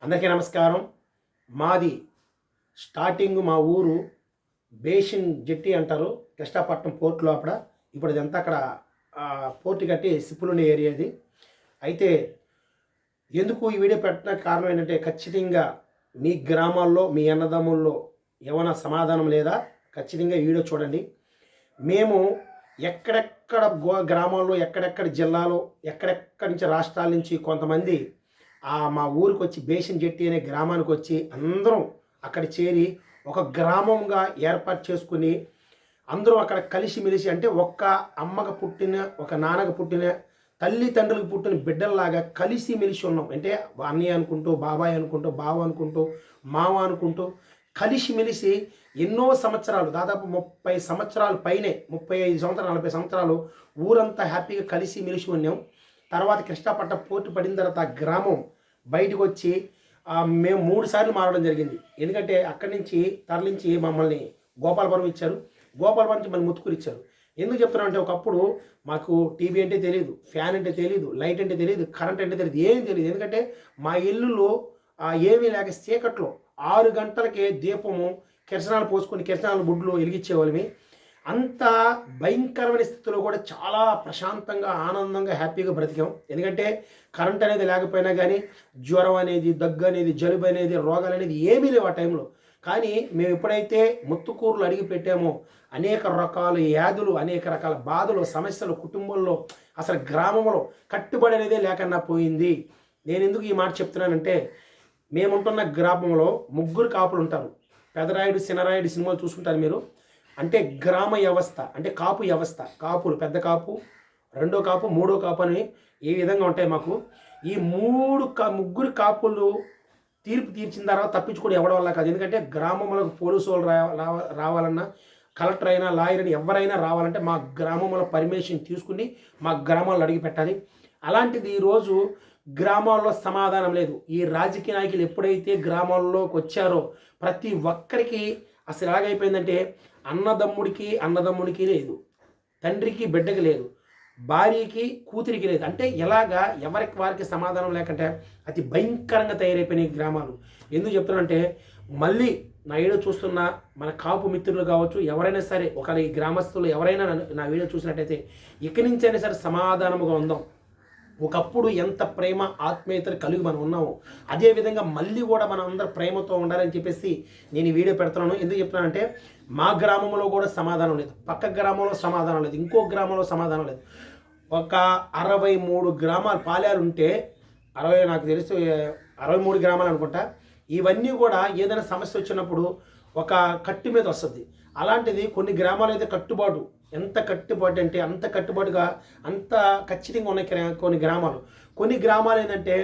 అందరికీ నమస్కారం. మాది స్టార్టింగ్ మా ఊరు బేసిన్ జెట్టి అంటారు. కృష్ణాపట్నం పోర్ట్ లోపల. ఇప్పుడు ఇదంతా అక్కడ పోర్ట్ కట్టి సిప్పులుండే ఏరియా ఇది. అయితే ఎందుకు ఈ వీడియో పెట్టడానికి కారణం ఏంటంటే, ఖచ్చితంగా మీ గ్రామాల్లో మీ అన్నదమ్ముల్లో ఏమైనా సమాధానం లేదా ఖచ్చితంగా ఈ వీడియో చూడండి. మేము ఎక్కడెక్కడ గ్రామాల్లో, ఎక్కడెక్కడ జిల్లాలో, ఎక్కడెక్కడి నుంచి రాష్ట్రాల నుంచి కొంతమంది మా ఊరికి వచ్చి బేసిన్ జెట్టి అనే గ్రామానికి వచ్చి అందరం అక్కడ చేరి ఒక గ్రామంగా ఏర్పాటు చేసుకుని అందరూ అక్కడ కలిసిమెలిసి, అంటే ఒక్క అమ్మకు పుట్టిన, ఒక నాన్నకు పుట్టిన, తల్లిదండ్రులకు పుట్టిన బిడ్డల్లాగా కలిసిమెలిసి ఉన్నాం. అంటే అన్నయ్య అనుకుంటూ, బాబాయ్ అనుకుంటూ, బావ అనుకుంటూ, మావ అనుకుంటూ కలిసిమెలిసి ఎన్నో సంవత్సరాలు, దాదాపు 30 సంవత్సరాల పైనే, 35 సంవత్సరాలు 40 సంవత్సరాలు ఊరంతా హ్యాపీగా కలిసిమెలిసి ఉన్నాం. తర్వాత కృష్ణాపట్నం పోర్టు పడిన తర్వాత ఆ గ్రామం బయటకు వచ్చి మేము 3 సార్లు మారడం జరిగింది. ఎందుకంటే అక్కడి నుంచి తరలించి మమ్మల్ని గోపాలపురం ఇచ్చారు. గోపాలపురం నుంచి మళ్ళీ ముత్తుకూరు ఇచ్చారు. ఎందుకు చెప్తున్నానంటే, ఒకప్పుడు మాకు టీవీ అంటే తెలియదు, ఫ్యాన్ అంటే తెలియదు, లైట్ అంటే తెలియదు, కరెంట్ అంటే తెలియదు, ఏం తెలియదు. ఎందుకంటే మా ఇల్లులో ఏమీ లేక చీకట్లో 6 గంటలకే దీపము కిరసనాలు పోసుకొని కిరసనాలు బుడ్లు వెలిగించేవాళ్ళమి. అంత భయంకరమైన స్థితిలో కూడా చాలా ప్రశాంతంగా, ఆనందంగా, హ్యాపీగా బ్రతికాం. ఎందుకంటే కరెంట్ అనేది లేకపోయినా కానీ జ్వరం అనేది, దగ్గు అనేది, జలుబు అనేది, రోగాలు అనేది ఏమీ లేవు ఆ టైంలో. కానీ మేము ఎప్పుడైతే ముత్తుకూరులు అడిగి పెట్టామో అనేక రకాల వ్యాధులు, అనేక రకాల బాధలు, సమస్యలు కుటుంబంలో, అసలు గ్రామంలో కట్టుబడి అనేదే లేకుండా పోయింది. నేను ఎందుకు ఈ మాట చెప్తున్నానంటే, మేముంటున్న గ్రామంలో 3 కాపులు ఉంటారు. పెదరాయుడు, చిన్నరాయుడు సినిమాలు చూసుకుంటారు మీరు. అంటే గ్రామ వ్యవస్థ, అంటే కాపు వ్యవస్థ. కాపులు, పెద్ద కాపు, రెండో కాపు, మూడో కాపు అని ఈ విధంగా ఉంటాయి మాకు. ఈ 3 కాపులు తీర్పు తీర్చిన తర్వాత తప్పించుకోవడం ఎవరి వల్ల కాదు. ఎందుకంటే గ్రామంలో పోలీసు వాళ్ళు రావాలన్నా, కలెక్టర్ అయినా, లాయర్ అయినా, ఎవరైనా రావాలంటే మా గ్రామంలో పర్మిషన్ తీసుకుని మా గ్రామాల్లో అడిగి పెట్టాలి. అలాంటిది ఈరోజు గ్రామాల్లో సమాధానం లేదు. ఈ రాజకీయ నాయకులు ఎప్పుడైతే గ్రామాల్లోకి వచ్చారో ప్రతి ఒక్కరికి అసలు ఎలాగైపోయిందంటే, అన్నదమ్ముడికి లేదు, తండ్రికి బిడ్డకి లేదు, భార్యకి కూతురికి లేదు. అంటే ఎలాగా ఎవరికి వారికి సమాధానం లేకంటే అతి భయంకరంగా తయారైపోయినాయి గ్రామాలు. ఎందుకు చెప్తున్నానంటే, మళ్ళీ నా వీడియో చూస్తున్న మన కాపు మిత్రులు కావచ్చు, ఎవరైనా సరే, ఒకవేళ ఈ గ్రామస్తులు ఎవరైనా నా వీడియో చూసినట్టయితే ఇక్కడి నుంచి అయినా సరే సమాధానముగా ఉందాం. ఒకప్పుడు ఎంత ప్రేమ, ఆత్మీయతలు కలిగి మనం ఉన్నాము, అదేవిధంగా మళ్ళీ కూడా మనం అందరూ ప్రేమతో ఉండాలని చెప్పేసి నేను ఈ వీడియో పెడుతున్నాను. ఎందుకు చెప్తున్నానంటే, మా గ్రామంలో కూడా సమాధానం లేదు, పక్క గ్రామంలో సమాధానం లేదు, ఇంకో గ్రామంలో సమాధానం లేదు. ఒక 63 గ్రామాలు పాలాలు ఉంటే, నాకు తెలిసి 63 గ్రామాలు అనుకుంటా. ఇవన్నీ కూడా ఏదైనా సమస్య వచ్చినప్పుడు ఒక కట్టు మీద వస్తుంది. అలాంటిది కొన్ని గ్రామాలు అయితే కట్టుబాటు, ఎంత కట్టుబాటు అంటే అంత కట్టుబాటుగా, అంత ఖచ్చితంగా ఉన్నాయి కొన్ని గ్రామాలు. కొన్ని గ్రామాలు ఏంటంటే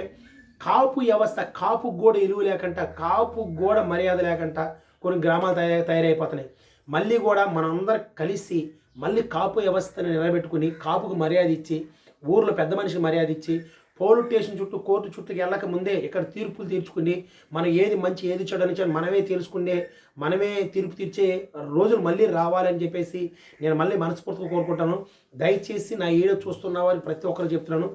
కాపు వ్యవస్థ, కాపు గోడ ఇలువ లేకుండా, కాపు గోడ మర్యాద లేకుండా కొన్ని గ్రామాలు తయారైపోతున్నాయి. మళ్ళీ కూడా మనందరం కలిసి మళ్ళీ కాపు వ్యవస్థను నిలబెట్టుకుని, కాపుకు మర్యాద ఇచ్చి, ఊర్లో పెద్ద మనిషికి మర్యాద ఇచ్చి, పోలీస్ స్టేషన్ చుట్టూ, కోర్టు చుట్టూకి వెళ్ళక ముందే ఇక్కడ తీర్పులు తీర్చుకుని, మనం ఏది మంచి ఏది చెడు అని మనమే తెలుసుకునే, మనమే తీర్పు తీర్చే రోజులు మళ్ళీ రావాలని చెప్పేసి నేను మళ్ళీ మనస్ఫూర్తిగా కోరుకుంటాను. దయచేసి నా వీడియో చూస్తున్న వారికి ప్రతి ఒక్కరు చెప్తున్నాను,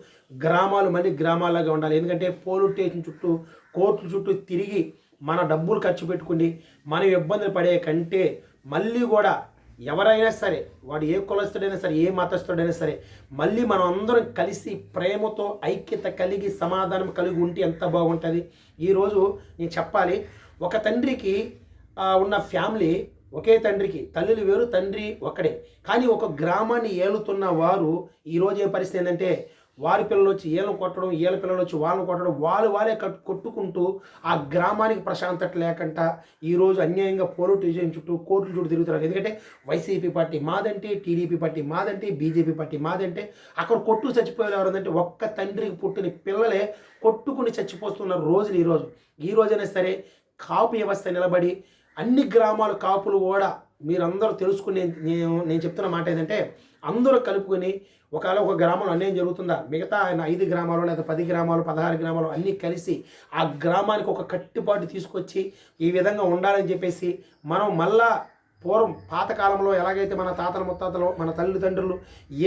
గ్రామాలు మళ్ళీ గ్రామాలాగా ఉండాలి. ఎందుకంటే పోలీస్ స్టేషన్ చుట్టూ, కోర్టు చుట్టూ తిరిగి మన డబ్బులు ఖర్చు పెట్టుకుని మనం ఇబ్బందులు పడే కంటే మళ్ళీ కూడా ఎవరైనా సరే, వాడు ఏ కులస్తుడైనా సరే, ఏ మతస్థుడైనా సరే, మళ్ళీ మనం అందరం కలిసి ప్రేమతో ఐక్యత కలిగి సమాధానం కలిగి ఉంటే ఎంత బాగుంటుంది. ఈరోజు నేను చెప్పాలి, ఒక తండ్రికి ఉన్న ఫ్యామిలీ, ఒకే తండ్రికి తల్లులు వేరు, తండ్రి ఒక్కడే. కానీ ఒక గ్రామాన్ని ఏలుతున్న వారు ఈరోజు ఏ పరిస్థితి ఏంటంటే, వారి పిల్లలు వచ్చి వీళ్ళని కొట్టడం, వీళ్ళ పిల్లలు వచ్చి వాళ్ళని కొట్టడం, వాళ్ళే కొట్టుకుంటూ ఆ గ్రామానికి ప్రశాంతత లేకుండా ఈరోజు అన్యాయంగా పోలీస్ స్టేషన్ చుట్టూ, కోర్టుల చుట్టూ తిరుగుతున్నారు. ఎందుకంటే వైసీపీ పార్టీ మాదంటే, టీడీపీ పార్టీ మాదంటే, బీజేపీ పార్టీ మాదంటే, అక్కడ కొట్టు చచ్చిపోయేది ఎవరంటే ఒక్క తండ్రికి పుట్టిన పిల్లలే కొట్టుకుని చచ్చిపోతున్నారు రోజులు. ఈ రోజైనా సరే కాపు వ్యవస్థ నిలబడి అన్ని గ్రామాల కాపులు కూడా మీరందరూ తెలుసుకుని, నేను చెప్తున్న మాట ఏంటంటే, అందరూ కలుపుకొని, ఒకవేళ ఒక గ్రామంలో అన్యాయం జరుగుతుందా, మిగతా 5 గ్రామాలు లేదా 10 గ్రామాలు, 16 గ్రామాలు అన్నీ కలిసి ఆ గ్రామానికి ఒక కట్టుబాటు తీసుకొచ్చి ఈ విధంగా ఉండాలని చెప్పేసి మనం మళ్ళా పూర్వం పాతకాలంలో ఎలాగైతే మన తాతల ముత్తాతలు మన తల్లిదండ్రులు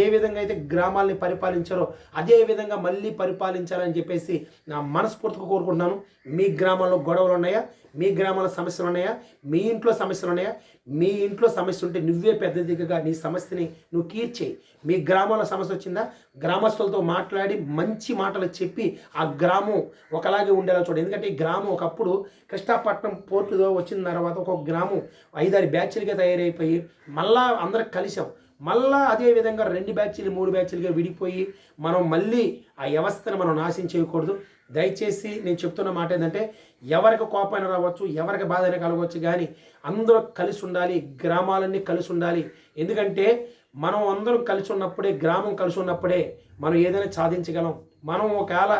ఏ విధంగా అయితే గ్రామాల్ని పరిపాలించారో అదే విధంగా మళ్ళీ పరిపాలించాలని చెప్పేసి నా మనస్ఫూర్తిగా కోరుకుంటున్నాను. మీ గ్రామంలో గొడవలు ఉన్నాయా? మీ గ్రామంలో సమస్యలు ఉన్నాయా? మీ ఇంట్లో సమస్యలు ఉన్నాయా? మీ ఇంట్లో సమస్య ఉంటే నువ్వే పెద్ద దిగ్గగా నీ సమస్యని నువ్వు తీర్చేయి. మీ గ్రామంలో సమస్య వచ్చిందా? గ్రామస్తులతో మాట్లాడి మంచి మాటలు చెప్పి ఆ గ్రామం ఒకలాగే ఉండేలా చూడండి. ఎందుకంటే ఈ గ్రామం ఒకప్పుడు కృష్ణాపట్నం పోర్టులో వచ్చిన తర్వాత ఒక గ్రామం 5-6 బ్యాచ్లుగా తయారైపోయి మళ్ళా అందరం కలిసాం. మళ్ళా అదే విధంగా 2 బ్యాచ్లు 3 బ్యాచ్లుగా విడిపోయి మనం మళ్ళీ ఆ వ్యవస్థను మనం నాశనం చేయకూడదు. దయచేసి నేను చెప్తున్న మాట ఏంటంటే ఎవరికి కోపమైనా రావచ్చు, ఎవరికి బాధైనా కలగవచ్చు, కానీ అందరూ కలిసి ఉండాలి, గ్రామాలన్నీ కలిసి ఉండాలి. ఎందుకంటే మనం అందరం కలిసి ఉన్నప్పుడే, గ్రామం కలిసి ఉన్నప్పుడే మనం ఏదైనా సాధించగలం. మనం ఒకవేళ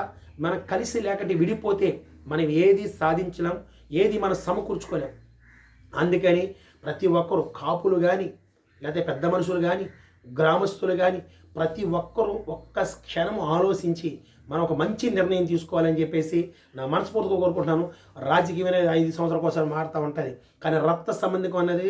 మనం కలిసి లేకపోతే విడిపోతే మనం ఏది సాధించలేం, ఏది మనం సమకూర్చుకోలేం. అందుకని ప్రతి ఒక్కరు కాపులు కానీ లేకపోతే పెద్ద మనుషులు కానీ గ్రామస్తులు కానీ ప్రతి ఒక్కరూ ఒక్క క్షణం ఆలోచించి మనం ఒక మంచి నిర్ణయం తీసుకోవాలని చెప్పేసి నా మనస్ఫూర్తిగా కోరుకుంటున్నాను. రాజకీయం అనేది 5 సంవత్సరాల కోసం మారుతూ ఉంటుంది, కానీ రక్త సంబంధికం అనేది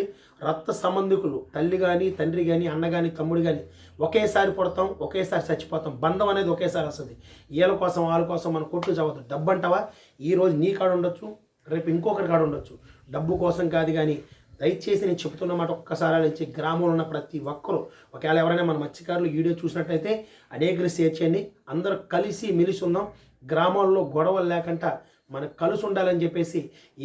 రక్త సంబంధికులు తల్లి కానీ తండ్రి కానీ అన్న కానీ తమ్ముడు కానీ ఒకేసారి పుడతాం, ఒకేసారి చచ్చిపోతాం. బంధం అనేది ఒకేసారి వస్తుంది. వీళ్ళ కోసం వాళ్ళ కోసం మనం కొట్టు చదవద్దు. డబ్బు అంటావా ఈరోజు నీ కాడ ఉండొచ్చు, రేపు ఇంకొకరి కాడ ఉండొచ్చు. డబ్బు కోసం కాదు. కానీ దయచేసి నేను చెప్తున్న మాట ఒక్కసారి ఆలోచించి గ్రామంలో ఉన్న ప్రతి ఒక్కరూ ఒకవేళ ఎవరైనా మన మత్స్యకారులు వీడియో చూసినట్టయితే అనేకలు షేర్ చేయండి. అందరూ కలిసి మెలిసి ఉందాం. గ్రామాల్లో గొడవలు లేకుండా మనకు కలిసి ఉండాలని చెప్పేసి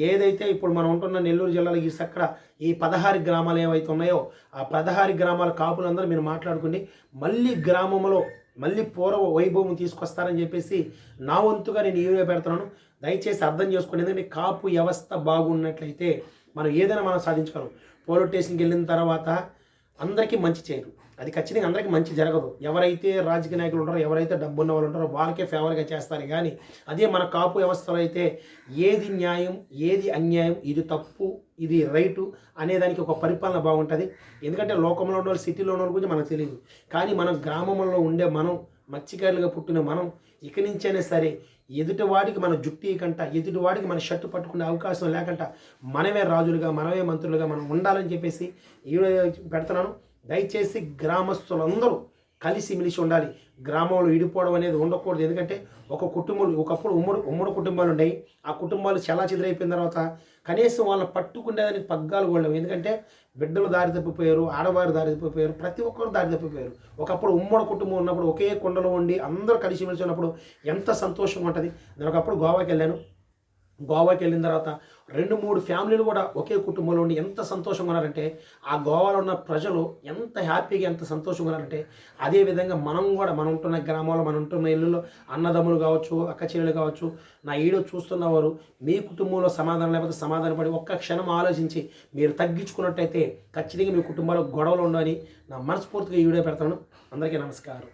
ఏదైతే ఇప్పుడు మనం ఉంటున్న నెల్లూరు జిల్లాలో ఈ చక్కడ ఈ 16 గ్రామాలు ఏవైతే ఉన్నాయో ఆ 16 గ్రామాల కాపులందరూ మీరు మాట్లాడుకుని మళ్ళీ గ్రామంలో మళ్ళీ పూర్వ వైభవం తీసుకొస్తారని చెప్పేసి నా వంతుగా నేను ఈ వీడియో పెడుతున్నాను. దయచేసి అర్థం చేసుకోండి. ఎందుకంటే కాపు వ్యవస్థ బాగున్నట్లయితే మనం ఏదైనా మనం సాధించగలం. పోలీస్ స్టేషన్కి వెళ్ళిన తర్వాత అందరికీ మంచి చేయరు, అది ఖచ్చితంగా అందరికీ మంచి జరగదు. ఎవరైతే రాజకీయ నాయకులు ఉంటారో, ఎవరైతే డబ్బు ఉన్న వాళ్ళు ఉంటారో వాళ్ళకే ఫేవర్గా చేస్తారు. కానీ అదే మన కాపు వ్యవస్థలో అయితే ఏది న్యాయం, ఏది అన్యాయం, ఇది తప్పు, ఇది రైటు అనేదానికి ఒక పరిపాలన బాగుంటుంది. ఎందుకంటే లోకంలో ఉన్న వాళ్ళు, సిటీలో ఉన్న వాళ్ళ గురించి మనకు తెలియదు. కానీ మనం గ్రామంలో ఉండే మనం మత్స్యకారులుగా పుట్టిన మనం ఇక నుంచైనా సరే ఎదుటివాడికి మన జుట్టు కంట, ఎదుటివాడికి మన షర్టు పట్టుకునే అవకాశం లేకుండా మనమే రాజులుగా, మనమే మంత్రులుగా మనం ఉండాలని చెప్పేసి ఈ వీడియో పెడుతున్నాను. దయచేసి గ్రామస్తులందరూ కలిసి మెలిసి ఉండాలి. గ్రామంలో విడిపోవడం అనేది ఉండకూడదు. ఎందుకంటే ఒక కుటుంబాలు ఒకప్పుడు ఉమ్మడి కుటుంబాలు ఉండేవి. ఆ కుటుంబాలు చాలా చెదిరైపోయిన తర్వాత కనీసం వాళ్ళని పట్టుకునేదానికి పగ్గాలు కూడా. ఎందుకంటే బిడ్డలు దారి తప్పిపోయారు, ఆడవారు దారి తప్పిపోయారు, ప్రతి ఒక్కరు దారి తప్పిపోయారు. ఒకప్పుడు ఉమ్మడి కుటుంబం ఉన్నప్పుడు ఒకే కొండలో ఉండి అందరూ కలిసి మెలిసి ఉన్నప్పుడు ఎంత సంతోషంగా ఉంటుంది. నేను ఒకప్పుడు గోవాకి వెళ్ళాను. గోవాకి వెళ్ళిన తర్వాత 2-3 ఫ్యామిలీలు కూడా ఒకే కుటుంబంలో ఉండి ఎంత సంతోషంగా ఉన్నారంటే ఆ గోవాలో ఉన్న ప్రజలు ఎంత హ్యాపీగా ఎంత సంతోషంగా ఉన్నారంటే అదేవిధంగా మనం కూడా మనం ఉంటున్న గ్రామాల్లో మనం ఉంటున్న ఇళ్ళల్లో అన్నదమ్ములు కావచ్చు, అక్క చెల్లెలు కావచ్చు, నా వీడియో చూస్తున్నవారు మీ కుటుంబంలో సమాధానం లేకపోతే సమాధానపడి ఒక్క క్షణం ఆలోచించి మీరు తగ్గించుకున్నట్టయితే ఖచ్చితంగా మీ కుటుంబాల్లో గొడవలు ఉండవని నా మనస్ఫూర్తిగా ఈ వీడియో పెడతాను. అందరికీ నమస్కారం.